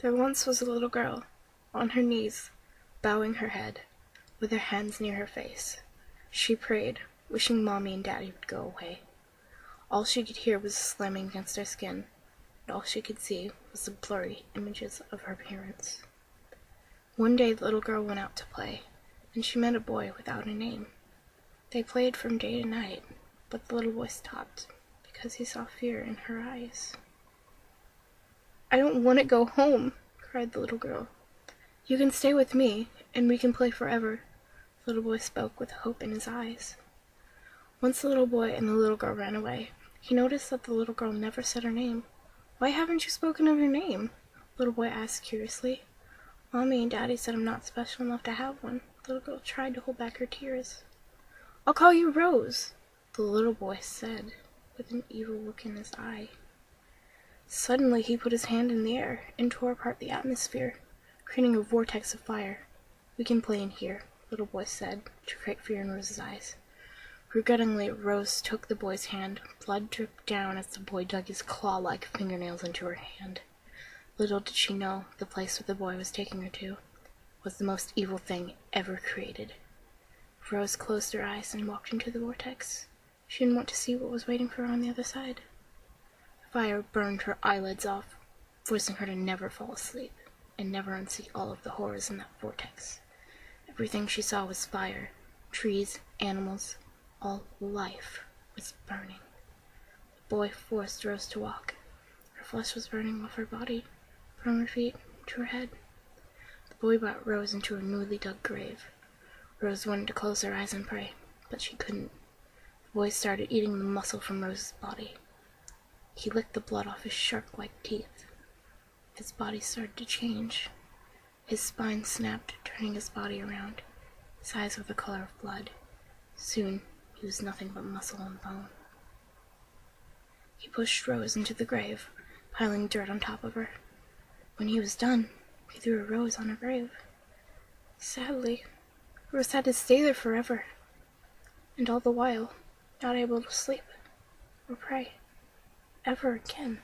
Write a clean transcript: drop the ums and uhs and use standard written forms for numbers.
There once was a little girl, on her knees, bowing her head, with her hands near her face. She prayed, wishing Mommy and Daddy would go away. All she could hear was slamming against her skin, and all she could see was the blurry images of her parents. One day the little girl went out to play, and she met a boy without a name. They played from day to night, but the little boy stopped because he saw fear in her eyes. "I don't want to go home," cried the little girl. "You can stay with me, and we can play forever." The little boy spoke with hope in his eyes. Once the little boy and the little girl ran away, he noticed that the little girl never said her name. "Why haven't you spoken of your name?" the little boy asked curiously. "Mommy and Daddy said I'm not special enough to have one." The little girl tried to hold back her tears. "I'll call you Rose," the little boy said, with an evil look in his eye. Suddenly he put his hand in the air and tore apart the atmosphere, creating a vortex of fire. "We can play in here," the little boy said, to create fear in Rose's eyes. Regrettingly, Rose took the boy's hand. Blood dripped down as the boy dug his claw-like fingernails into her hand. Little did she know the place where the boy was taking her to was the most evil thing ever created. Rose closed her eyes and walked into the vortex. She didn't want to see what was waiting for her on the other side. Fire burned her eyelids off, forcing her to never fall asleep and never unsee all of the horrors in that vortex. Everything she saw was fire. Trees, animals, all life was burning. The boy forced Rose to walk. Her flesh was burning off her body, from her feet to her head. The boy brought Rose into a newly dug grave. Rose wanted to close her eyes and pray, but she couldn't. The boy started eating the muscle from Rose's body. He licked the blood off his shark-like teeth. His body started to change. His spine snapped, turning his body around. His eyes were the color of blood. Soon, he was nothing but muscle and bone. He pushed Rose into the grave, piling dirt on top of her. When he was done, he threw a rose on her grave. Sadly, Rose had to stay there forever, and all the while, not able to sleep or pray ever again.